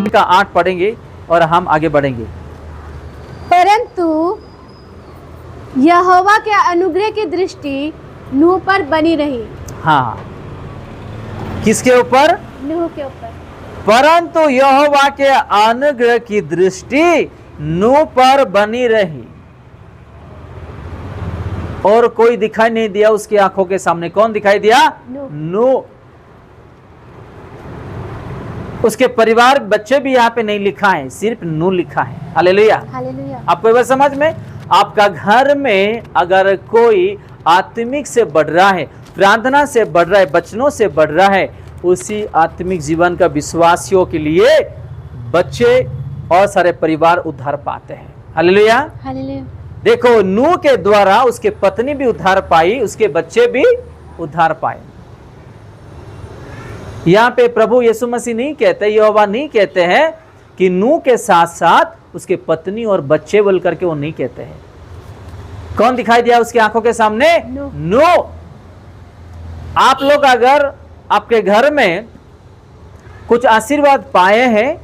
हम का 8 पढ़ेंगे और हम आगे बढ़ेंगे। परंतु यहोवा के अनुग्रह की दृष्टि नूह पर बनी रही। हाँ, किसके ऊपर? नूह के ऊपर। परंतु यहोवा के अनुग्रह की दृष्टि नूह पर बनी रही और कोई दिखाई नहीं दिया उसकी आंखों के सामने। कौन दिखाई दिया? नूह। उसके परिवार बच्चे भी यहाँ पे नहीं लिखा है, सिर्फ नूह लिखा है। Hallelujah, hallelujah. आपको बस समझ में? आपका घर में अगर कोई आत्मिक से बढ़ रहा है, प्रार्थना से बढ़ रहा है, वचनों से बढ़ रहा है, उसी आत्मिक जीवन का विश्वासियों के लिए बच्चे और सारे परिवार उद्धार पाते हैं। Hallelujah, hallelujah. देखो, नूह के द्वारा उसके पत्नी भी उद्धार पाई, उसके बच्चे भी उद्धार पाए। यहाँ पे प्रभु यीशु मसीह नहीं कहते, यहोवा नहीं कहते हैं कि नूह के साथ साथ उसके पत्नी और बच्चे बोल करके वो नहीं कहते हैं। कौन दिखाई दिया उसकी आंखों के सामने? नूह। आप लोग अगर आपके घर में कुछ आशीर्वाद पाए हैं,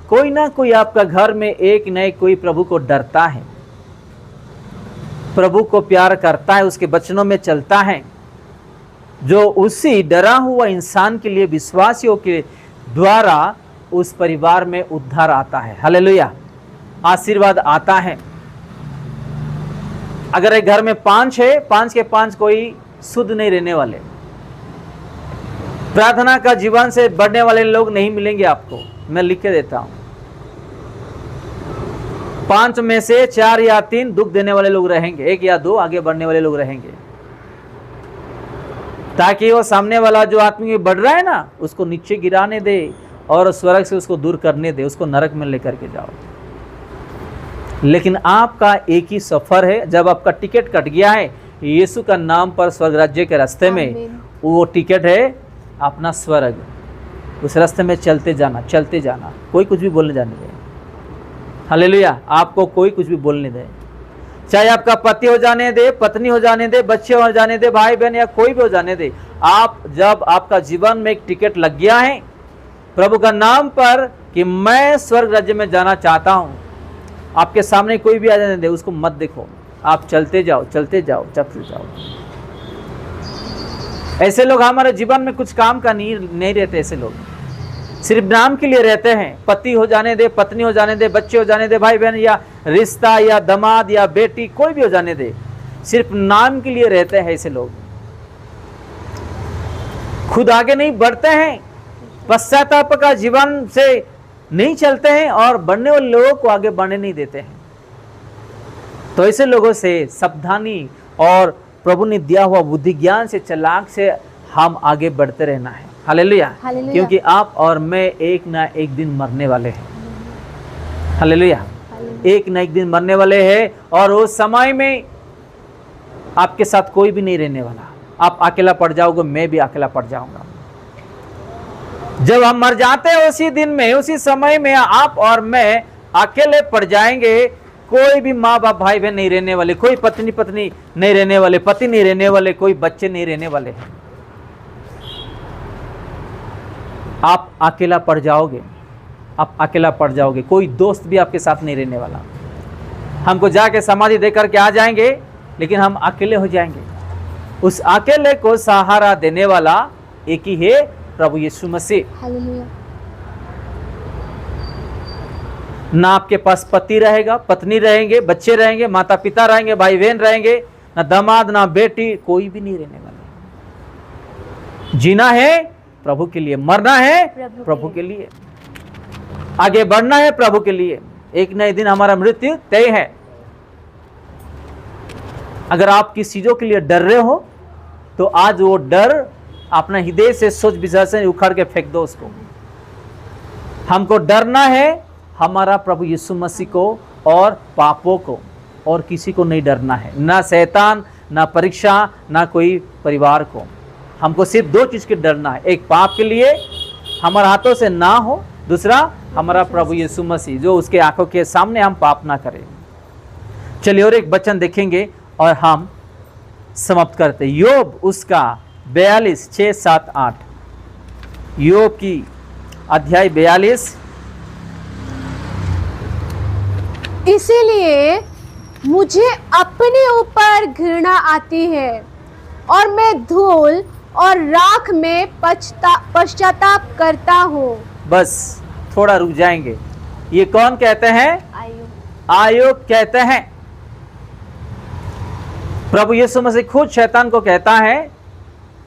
कोई ना कोई आपका घर में एक न एक कोई प्रभु को डरता है, प्रभु को प्यार करता है, उसके वचनों में चलता है, जो उसी डरा हुआ इंसान के लिए विश्वासियों के द्वारा उस परिवार में उद्धार आता है। हालेलुया, आशीर्वाद आता है। अगर एक घर में 5 है, 5 के 5 कोई शुद्ध नहीं रहने वाले, प्रार्थना का जीवन से बढ़ने वाले लोग नहीं मिलेंगे आपको। मैं लिख के देता हूं, 5 में से 4 या 3 दुख देने वाले लोग रहेंगे, 1 या 2 आगे बढ़ने वाले लोग रहेंगे, ताकि वो सामने वाला जो आदमी बढ़ रहा है ना, उसको नीचे गिराने दे और स्वर्ग से उसको दूर करने दे, उसको नरक में लेकर के जाओ। लेकिन आपका एक ही सफर है, जब आपका टिकट कट गया है यीशु का नाम पर स्वर्ग राज्य के रास्ते में, वो टिकट है अपना स्वर्ग। उस रास्ते में चलते जाना, चलते जाना, कोई कुछ भी बोलने जाने दे। हालेलुया, आपको कोई कुछ भी बोलने दे, चाहे आपका पति हो जाने दे, पत्नी हो जाने दे, बच्चे हो जाने दे, भाई बहन या कोई भी हो जाने दे। आप जब आपका जीवन में एक टिकट लग गया है प्रभु का नाम पर कि मैं स्वर्ग राज्य में जाना चाहता हूं, आपके सामने कोई भी आ जाने दे, उसको मत देखो, आप चलते जाओ, चलते जाओ, चलते जाओ। ऐसे लोग हमारे जीवन में कुछ काम का नहीं रहते। ऐसे लोग सिर्फ नाम के लिए रहते हैं। पति हो जाने दे, पत्नी हो जाने दे, बच्चे हो जाने दे, भाई बहन या रिश्ता या दामाद या बेटी कोई भी हो जाने दे, सिर्फ नाम के लिए रहते हैं। ऐसे लोग खुद आगे नहीं बढ़ते हैं, पश्चाताप का जीवन से नहीं चलते हैं और बढ़ने वाले लोगों को आगे बढ़ने नहीं देते हैं। तो ऐसे लोगों से सावधानी और प्रभु ने दिया हुआ बुद्धि ज्ञान से, चलाक से हम आगे बढ़ते रहना है। हालेलुया, क्योंकि आप और मैं एक ना एक दिन मरने वाले हैं। हालेलुया, एक ना एक दिन मरने वाले हैं और उस समय में आपके साथ कोई भी नहीं रहने वाला। आप अकेला पड़ जाओगे, मैं भी अकेला पड़ जाऊंगा। जब हम मर जाते हैं उसी दिन में, उसी समय में आप और मैं अकेले पड़ जाएंगे। कोई भी माँ बाप भाई बहन नहीं रहने वाले, कोई पत्नी नहीं रहने वाले, पति नहीं रहने वाले, कोई बच्चे नहीं रहने वाले। आप अकेला पड़ जाओगे, आप अकेला पड़ जाओगे, कोई दोस्त भी आपके साथ नहीं रहने वाला। हमको जाके समाधि दे करके आ जाएंगे, लेकिन हम अकेले हो जाएंगे। उस अकेले को सहारा देने वाला एक ही है, प्रभु यीशु मसीह। हालेलुया। ना आपके पास पति रहेगा, पत्नी रहेंगे, बच्चे रहेंगे, माता पिता रहेंगे, भाई बहन रहेंगे, ना दामाद ना बेटी, कोई भी नहीं रहने वाला। जीना है प्रभु के लिए, मरना है प्रभु के लिए, आगे बढ़ना है प्रभु के लिए। एक नए दिन हमारा मृत्यु तय है। अगर आप किसी चीजों के लिए डर रहे हो तो आज वो डर अपना हृदय से, सोच विचार से उखाड़ के फेंक दो उसको। हमको डरना है हमारा प्रभु यीशु मसीह को और पापों को, और किसी को नहीं डरना है, ना शैतान, ना परीक्षा, ना कोई परिवार को। हमको सिर्फ 2 चीज के डरना है, एक पाप के लिए हमारे हाथों से ना हो, दूसरा हमारा प्रभु यीशु मसीह जो उसके आंखों के सामने हम पाप ना करें। चलिए और एक वचन देखेंगे और हम समाप्त करते। योब उसका 42, 6, 7, 8। योब की अध्याय 42 इसीलिए मुझे अपने ऊपर घृणा आती है और मैं धूल और राख में पश्चाताप करता हूँ। बस थोड़ा रुक जाएंगे। ये कौन कहते हैं? आयोग कहते हैं। प्रभु यीशु मसीह खुद शैतान को कहता है,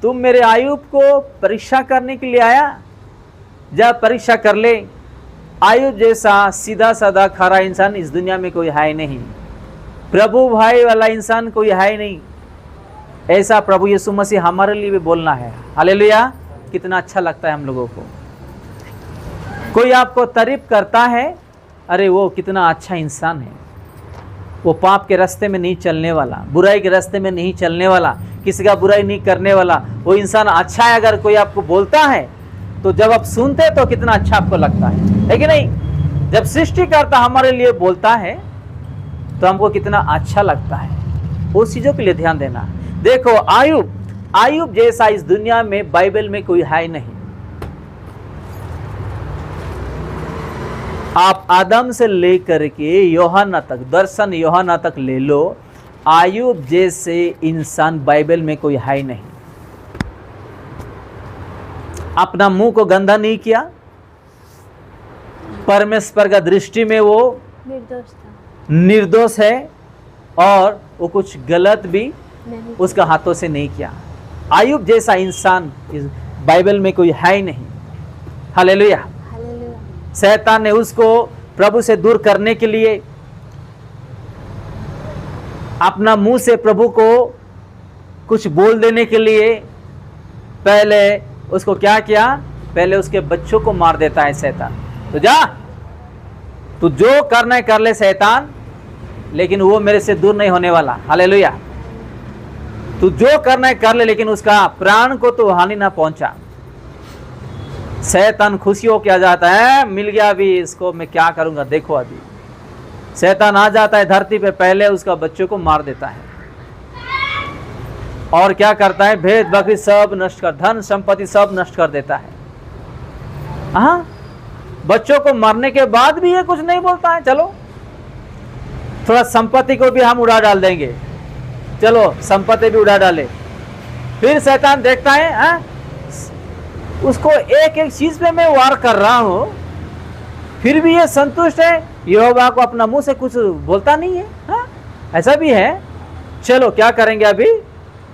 तुम मेरे आयुब को परीक्षा करने के लिए आया, जा परीक्षा कर ले। आयुब जैसा सीधा साधा खरा इंसान इस दुनिया में कोई है नहीं। प्रभु भाई वाला इंसान कोई है नहीं। ऐसा प्रभु यीशु मसीह हमारे लिए भी बोलना है। हालेलुया। कितना अच्छा लगता है हम लोगों को। कोई आपको तारीफ करता है, अरे वो कितना अच्छा इंसान है, वो पाप के रास्ते में नहीं चलने वाला, बुराई के रास्ते में नहीं चलने वाला, किसी का बुराई नहीं करने वाला, वो इंसान अच्छा है। अगर कोई आपको बोलता है तो जब आप सुनते हैं तो कितना अच्छा आपको लगता है कि नहीं? जब सृष्टिकर्ता हमारे लिए बोलता है तो हमको कितना अच्छा लगता है। उस चीजों के लिए ध्यान देना। देखो आयुब जैसा इस दुनिया में बाइबल में कोई है नहीं। आप आदम से लेकर के यूहन्ना तक, दर्शन यूहन्ना तक ले लो, आयुब जैसे इंसान बाइबल में कोई है नहीं। अपना मुंह को गंदा नहीं किया, परमेश्वर का दृष्टि में वो निर्दोष है और वो कुछ गलत भी उसका हाथों से नहीं किया। आयुब जैसा इंसान इस बाइबल में कोई है ही नहीं। हालेलुया। शैतान ने उसको प्रभु से दूर करने के लिए अपना मुंह से प्रभु को कुछ बोल देने के लिए पहले उसको क्या किया? पहले उसके बच्चों को मार देता है शैतान। तो जा, तू जो करना है कर ले शैतान, लेकिन वो मेरे से दूर नहीं होने वाला। हालेलुया। तू जो करना है कर ले, लेकिन उसका प्राण को तो हानि ना पहुंचा। शैतान खुशी हो क्या जाता है, मिल गया अभी इसको, मैं क्या करूंगा देखो। अभी शैतान आ जाता है धरती पे, पहले उसका बच्चों को मार देता है और क्या करता है? भेद बकरी सब नष्ट कर, धन संपत्ति सब नष्ट कर देता है। हाँ, बच्चों को मारने के बाद भी ये कुछ नहीं बोलता है, चलो थोड़ा संपत्ति को भी हम उड़ा डाल देंगे, चलो संपत्ति भी उड़ा डाले। फिर शैतान देखता है, हाँ उसको एक एक चीज पे मैं वार कर रहा हूं, फिर भी ये संतुष्ट है, यहोवा को अपना मुंह से कुछ बोलता नहीं है। हाँ, ऐसा भी है। चलो क्या करेंगे? अभी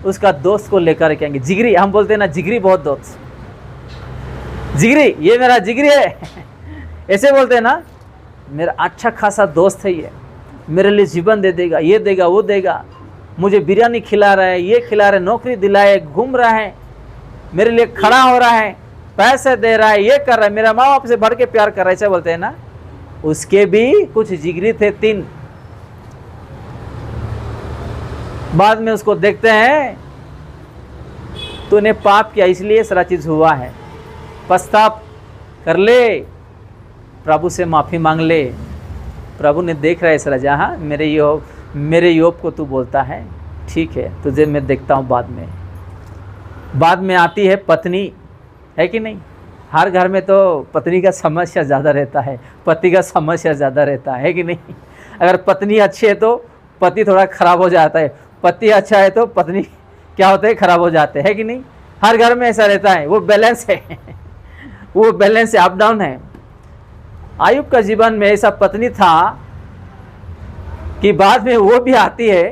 उसका दोस्त को लेकर के आएंगे। जिगरी, हम बोलते हैं ना, जिगरी बहुत दोस्त, जिगरी, ये मेरा जिगरी है ऐसे बोलते हैं ना, मेरा अच्छा खासा दोस्त है, ये मेरे लिए जीवन दे देगा, ये देगा, वो देगा, मुझे बिरयानी खिला रहा है, ये खिला रहा है, नौकरी दिलाए, घूम रहा है, मेरे लिए खड़ा हो रहा है, पैसे दे रहा है, ये कर रहा है, मेरा माँ बाप से बढ़ के प्यार कर रहा है, ऐसे बोलते हैं ना। उसके भी कुछ जिगरी थे 3। बाद में उसको देखते हैं, तूने पाप किया इसलिए सारा चीज हुआ है, पश्चाताप कर ले, प्रभु से माफी मांग ले। प्रभु ने देख रहा है सारा, जहाँ मेरे योग को तू बोलता है, ठीक है, तुझे मैं देखता हूँ बाद में आती है पत्नी, है कि नहीं? हर घर में तो पत्नी का समस्या ज़्यादा रहता है, पति का समस्या ज़्यादा रहता है कि नहीं? अगर पत्नी अच्छी है तो पति थोड़ा खराब हो जाता है, पति अच्छा है तो पत्नी क्या होता है? खराब हो जाते हैं कि नहीं? हर घर में ऐसा रहता है, वो बैलेंस है वो बैलेंस है, अप डाउन है। आयुब का जीवन में ऐसा पत्नी था कि बाद में वो भी आती है,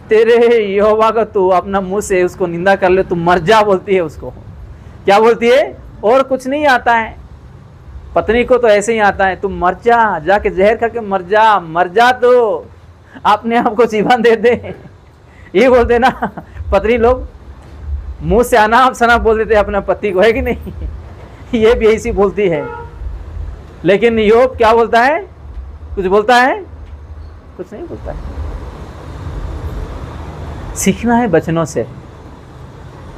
तेरे यहोवा का तू अपना मुंह से उसको निंदा कर ले, तू मर जा बोलती है उसको। क्या बोलती है? और कुछ नहीं आता है, पत्नी को तो ऐसे ही आता है, तू मर जा, जाके जहर खा के मर जा तो अपने आप को जीवन दे दे, ये बोलते ना पत्नी लोग, मुंह से अनाप शनाप बोल देते अपना पति को, है कि नहीं? ये भी ऐसी बोलती है। लेकिन योग क्या बोलता है? कुछ बोलता है? कुछ नहीं बोलता है। सीखना है बचनों से।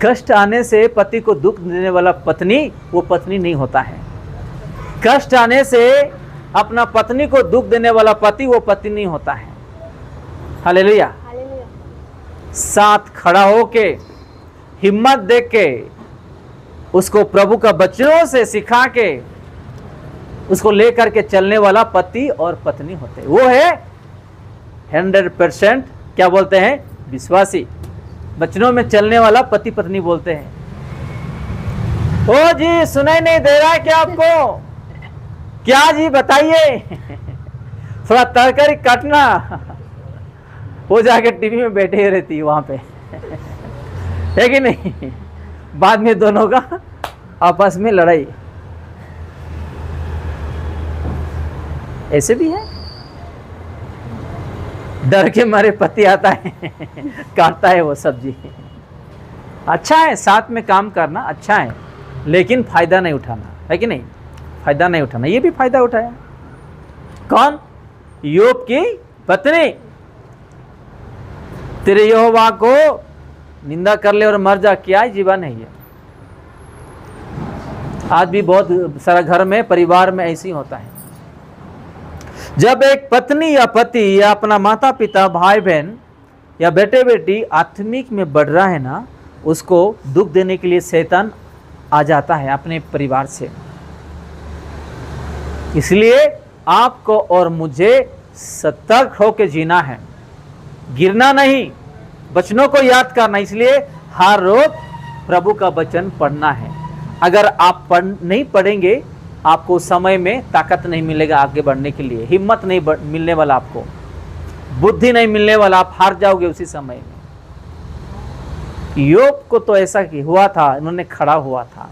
कष्ट आने से पति को दुख देने वाला पत्नी वो पत्नी नहीं होता है। कष्ट आने से अपना पत्नी को दुख देने वाला पति वो पति नहीं होता है। हालेलुया। साथ खड़ा होके हिम्मत दे के उसको प्रभु का वचनों से सिखा के उसको लेकर के चलने वाला पति और पत्नी होते हैं। वो है 100% क्या बोलते हैं, विश्वासी। वचनों में चलने वाला पति पत्नी बोलते हैं। ओ जी सुनाई नहीं दे रहा है क्या आपको? क्या जी बताइए। थोड़ा तरकारी काटना। वो जाके टीवी में बैठे रहती है वहां पे, है कि नहीं? बाद में दोनों का आपस में लड़ाई। ऐसे भी है, डर के मारे पति आता है काटता है वो सब्जी। अच्छा है साथ में काम करना, अच्छा है, लेकिन फायदा नहीं उठाना, है कि नहीं? फायदा नहीं उठाना। ये भी फायदा उठाया। कौन? योग की पत्नी। तेरे यहोवा को निंदा कर ले और मर जा, क्या जीवन है ये? आज भी बहुत सारा घर में, परिवार में ऐसे ही होता है। जब एक पत्नी या पति या अपना माता पिता, भाई बहन या बेटे बेटी आत्मिक में बढ़ रहा है ना, उसको दुख देने के लिए शैतान आ जाता है अपने परिवार से। इसलिए आपको और मुझे सतर्क होकर जीना है, गिरना नहीं, वचनों को याद करना। इसलिए हर रोज प्रभु का वचन पढ़ना है। अगर आप नहीं पढ़ेंगे, आपको समय में ताकत नहीं मिलेगा आगे बढ़ने के लिए, हिम्मत नहीं मिलने वाला, आपको बुद्धि नहीं मिलने वाला, आप हार जाओगे उसी समय में। योग को तो ऐसा कि हुआ था, इन्होंने खड़ा हुआ था।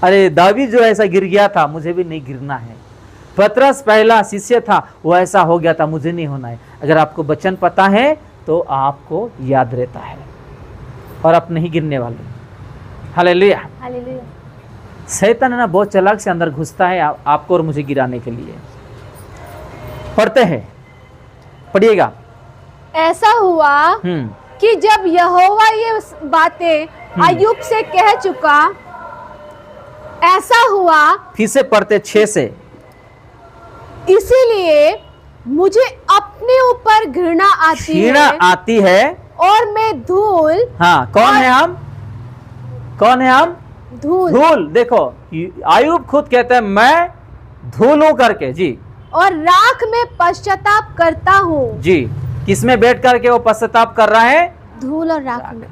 अरे दावीद जो ऐसा गिर गया था, मुझे भी नहीं गिरना है। पतरस पहला शिष्य था, वो ऐसा हो गया था, मुझे नहीं होना है। अगर आपको वचन पता है तो आपको याद रहता है और आप नहीं गिरने वाले। Hallelujah, hallelujah. शैतान है ना, बहुत चालाक से अंदर घुसता है आपको और मुझे गिराने के लिए। पढ़ते हैं, पढ़िएगा। ऐसा हुआ कि जब यहोवा ये बातें अय्यूब से कह चुका, ऐसा हुआ, फिर से पढ़ते 6 से। इसीलिए मुझे अपने ऊपर घृणा आती है और मैं धूल। हाँ, कौन है हम? कौन है हम? धूल। धूल। देखो अय्यूब खुद कहते हैं मैं धूल हूं करके जी, और राख में पश्चाताप करता हूँ जी। किसमें बैठ करके वो पश्चाताप कर रहा है? धूल और राख में।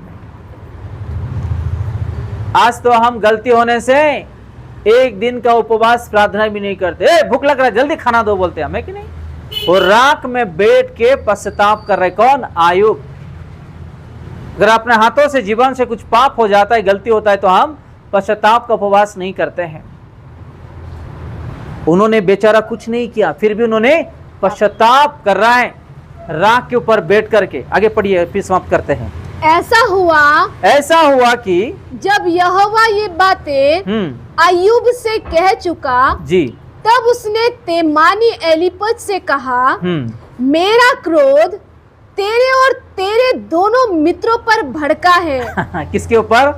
आज तो हम गलती होने से एक दिन का उपवास प्रार्थना भी नहीं करते। भूख लग रहा है जल्दी खाना दो बोलते हैं, हमें कि नहीं? और राख में बैठ के पश्चाताप कर रहे कौन? अय्यूब। अगर अपने हाथों से जीवन से कुछ पाप हो जाता है, गलती होता है, तो हम पश्चाताप का उपवास नहीं करते हैं। उन्होंने बेचारा कुछ नहीं किया, फिर भी उन्होंने पश्चाताप कर रहा है राख के ऊपर बैठ करके। आगे पढ़िए, फिर समाप्त करते हैं। ऐसा हुआ कि जब यहोवा ये बातें अय्यूब से कह चुका जी, तब उसने तेमानी एलीपज से कहा, मेरा क्रोध तेरे और तेरे दोनों मित्रों पर भड़का है। किसके ऊपर?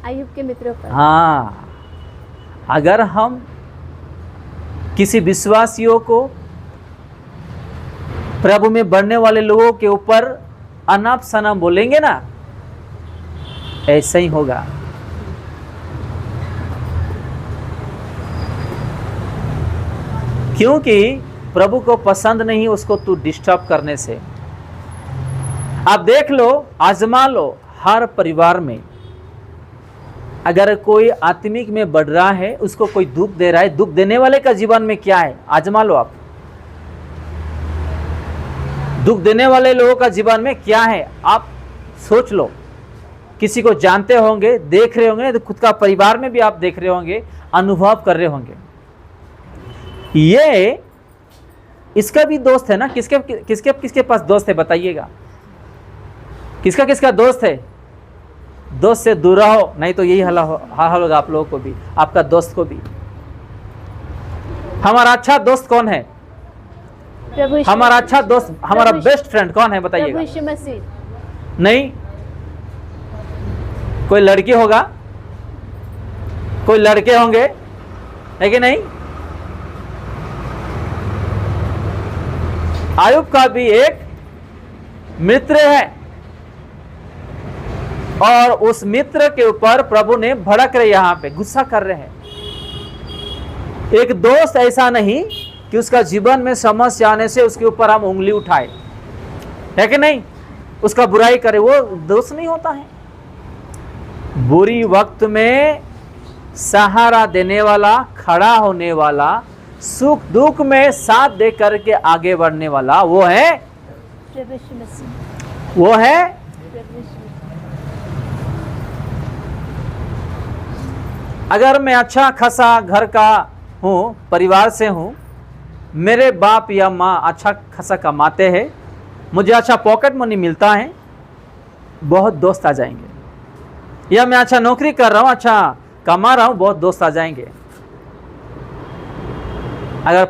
अय्यूब के मित्रों पर। हाँ, अगर हम किसी विश्वासियों को, प्रभु में बढ़ने वाले लोगों के ऊपर अनाप शनाप बोलेंगे ना, ऐसा ही होगा। क्योंकि प्रभु को पसंद नहीं उसको तू डिस्टर्ब करने से। आप देख लो, आजमा लो, हर परिवार में अगर कोई आत्मिक में बढ़ रहा है, उसको कोई दुख दे रहा है, दुख देने वाले का जीवन में क्या है? आजमा लो आप, दुख देने वाले लोगों का जीवन में क्या है? आप सोच लो। किसी को जानते होंगे, देख रहे होंगे, तो खुद का परिवार में भी आप देख रहे होंगे, अनुभव कर रहे होंगे। ये इसका भी दोस्त है ना? किसके किसके किसके पास दोस्त है बताइएगा? किसका किसका दोस्त है? दोस्त से दूर रहो, नहीं तो यही हाल होगा आप लोगों को भी, आपका दोस्त को भी। हमारा अच्छा दोस्त कौन है? हमारा अच्छा दोस्त, हमारा बेस्ट फ्रेंड कौन है बताइएगा? यीशु मसीह। नहीं, कोई लड़की होगा, कोई लड़के होंगे, है कि नहीं? अय्यूब का भी एक मित्र है और उस मित्र के ऊपर प्रभु ने भड़क रहे, यहां पे गुस्सा कर रहे हैं। एक दोस्त ऐसा नहीं कि उसका जीवन में समस्या आने से उसके ऊपर हम उंगली उठाए, है कि नहीं, उसका बुराई करे, वो दोस्त नहीं होता है। बुरी वक्त में सहारा देने वाला, खड़ा होने वाला, सुख दुख में साथ दे करके आगे बढ़ने वाला, वो है अगर मैं अच्छा खासा घर का हूँ, परिवार से हूँ, मेरे बाप या माँ अच्छा खासा कमाते हैं, मुझे अच्छा पॉकेट मनी मिलता है, बहुत दोस्त आ जाएंगे। या मैं अच्छा नौकरी कर रहा हूँ, अच्छा कमा रहा हूँ, बहुत दोस्त आ जाएंगे। अगर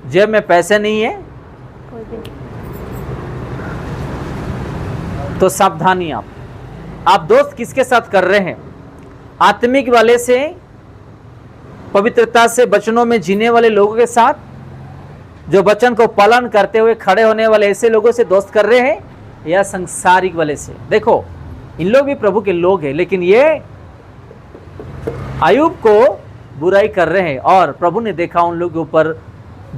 जेब में पैसे नहीं है तो सावधानी। आप दोस्त किसके साथ कर रहे हैं? आत्मिक वाले से, पवित्रता से वचनों में जीने वाले लोगों के साथ, जो वचन को पालन करते हुए खड़े होने वाले ऐसे लोगों से दोस्त कर रहे हैं, या संसारिक वाले से? देखो, इन लोग भी प्रभु के लोग हैं, लेकिन ये अय्यूब को बुराई कर रहे हैं और प्रभु ने देखा उन लोगों के ऊपर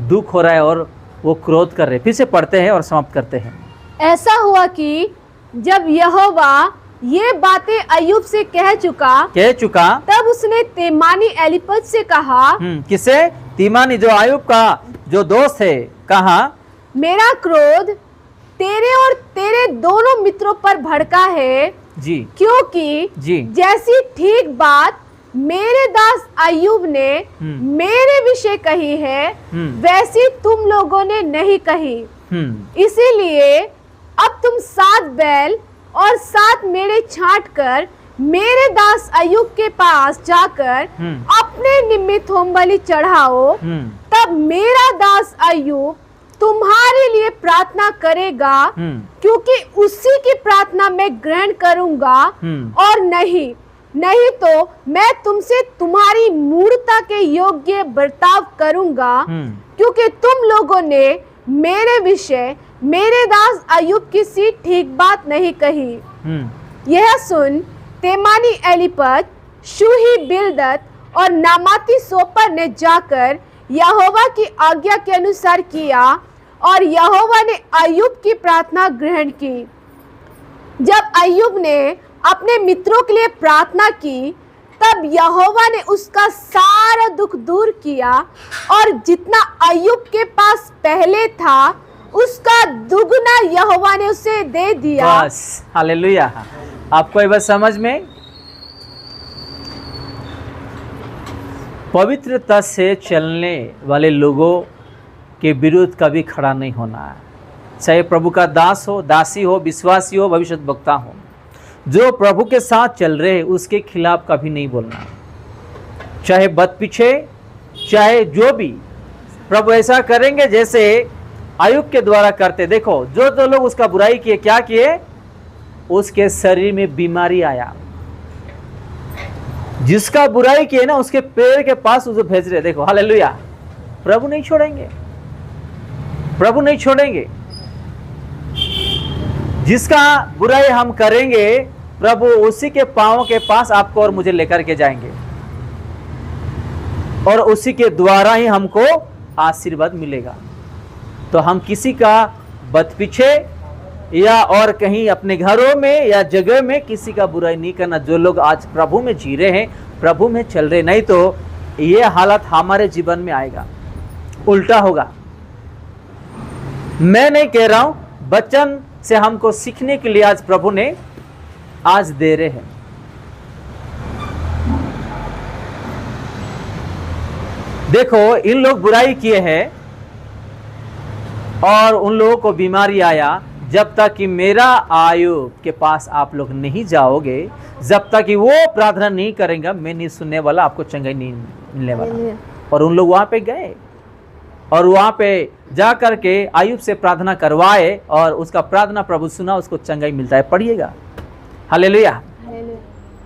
दुख हो रहा है और वो क्रोध कर रहे हैं। फिर से पढ़ते हैं और समाप्त करते हैं। ऐसा हुआ कि जब यहोवा ये बातें अय्यूब से कह चुका, तब उसने तेमानी एलीपज से कहा, किसे? तीमानी, जो अय्यूब का जो दोस्त है, कहा, मेरा क्रोध तेरे और तेरे दोनों मित्रों पर भड़का है जी, क्योंकि जी, जैसी ठीक बात मेरे दास अय्यूब ने मेरे विषय कही है, वैसी तुम लोगों ने नहीं कही। इसीलिए अब तुम 7 बैल और 7 मेढ़े छांट कर मेरे दास अय्यूब के पास जाकर अपने निमित्त होमबलि चढ़ाओ, तब मेरा दास अय्यूब तुम्हारे लिए प्रार्थना करेगा, क्योंकि उसी की प्रार्थना मैं ग्रहण करूंगा, और नहीं तो मैं तुमसे तुम्हारी मूढ़ता के योग्य बर्ताव करूंगा, क्योंकि तुम लोगों ने मेरे विषय मेरे दास अय्यूब की सी ठीक बात नहीं कही। यह सुन तेमानी एलीपज, शूही बिल्दत और नामाती सोपर ने जाकर यहोवा की आज्ञा के अनुसार किया, और यहोवा ने अय्यूब की प्रार्थना ग्रहण की। जब अय्यूब ने अपने मित्रों के लिए प्रार्थना की, तब यहोवा ने उसका सारा दुख दूर किया, और जितना अय्यूब के पास पहले था उसका दुगना यहोवा ने उसे दे दिया। बस, हालेलुया। आपको ये बात समझ में? पवित्रता से चलने वाले लोगों के विरुद्ध कभी खड़ा नहीं होना है, चाहे प्रभु का दास हो, दासी हो, विश्वासी हो, भविष्यद्वक्ता हो। जो प्रभु के साथ चल रहे उसके खिलाफ कभी नहीं बोलना है, चाहे बद पीछे, चाहे जो भी। प्रभु ऐसा करेंगे जैसे अय्यूब के द्वारा करते। देखो, जो लोग उसका बुराई किए, क्या किए? उसके शरीर में बीमारी आया। जिसका बुराई किए ना, उसके पैर के पास उसे भेज रहे। देखो, हालेलुया। प्रभु नहीं छोड़ेंगे, प्रभु नहीं छोड़ेंगे। जिसका बुराई हम करेंगे, प्रभु उसी के पांव के पास आपको और मुझे लेकर के जाएंगे, और उसी के द्वारा ही हमको आशीर्वाद मिलेगा। तो हम किसी का बद पीछे या और कहीं अपने घरों में या जगह में किसी का बुराई नहीं करना। जो लोग आज प्रभु में जी रहे हैं, प्रभु में चल रहे, नहीं तो ये हालत हमारे जीवन में आएगा, उल्टा होगा। मैं नहीं कह रहा हूं, वचन से हमको सीखने के लिए आज प्रभु ने आज दे रहे हैं। देखो, इन लोग बुराई किए हैं और उन लोगों को बीमारी आया। जब तक कि मेरा अय्यूब के पास आप लोग नहीं जाओगे, जब तक कि वो प्रार्थना नहीं करेंगे, मैं नहीं सुनने वाला, आपको चंगाई नहीं मिलने वाला। और उन लोग वहां पे गए और वहां पे जा करके अय्यूब से प्रार्थना करवाए, और उसका प्रार्थना प्रभु सुना, उसको चंगाई मिलता है। पढ़िएगा, हालेलुया।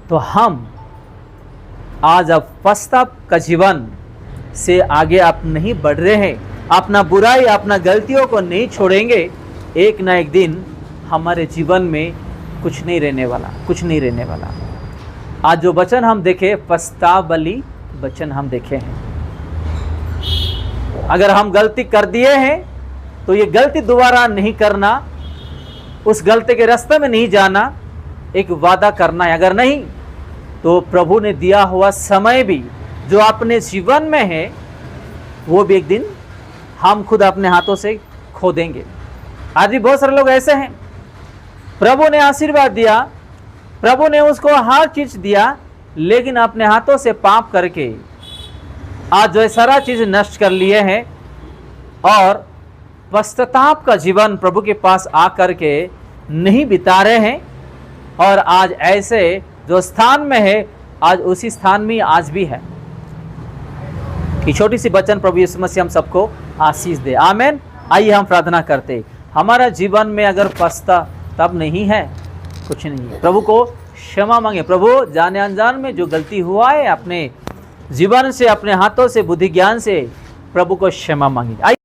तो हम आज अब पश्चाताप का जीवन से आगे आप नहीं बढ़ रहे हैं, अपना बुराई, अपना गलतियों को नहीं छोड़ेंगे, एक ना एक दिन हमारे जीवन में कुछ नहीं रहने वाला, कुछ नहीं रहने वाला। आज जो वचन हम देखे, पश्चाताप बलि वचन हम देखे हैं। अगर हम गलती कर दिए हैं तो ये गलती दोबारा नहीं करना, उस गलती के रास्ते में नहीं जाना, एक वादा करना है। अगर नहीं तो प्रभु ने दिया हुआ समय भी जो अपने जीवन में है वो भी एक दिन हम खुद अपने हाथों से खो देंगे। आज भी बहुत सारे लोग ऐसे हैं, प्रभु ने आशीर्वाद दिया, प्रभु ने उसको हर चीज दिया, लेकिन अपने हाथों से पाप करके आज जो सारा चीज नष्ट कर लिए हैं और पश्चाताप का जीवन प्रभु के पास आकर के नहीं बिता रहे हैं। और आज ऐसे जो स्थान में है आज उसी स्थान में आज भी है। कि छोटी सी वचन प्रभु यीशु मसीह हम सबको आशीष दे, आमेन। आइए हम प्रार्थना करते। हमारा जीवन में अगर पश्चाताप नहीं है, कुछ नहीं है, प्रभु को क्षमा मांगे। प्रभु जाने अनजान में जो गलती हुआ है अपने जीवन से, अपने हाथों से, बुद्धि ज्ञान से, प्रभु को क्षमा मांगे।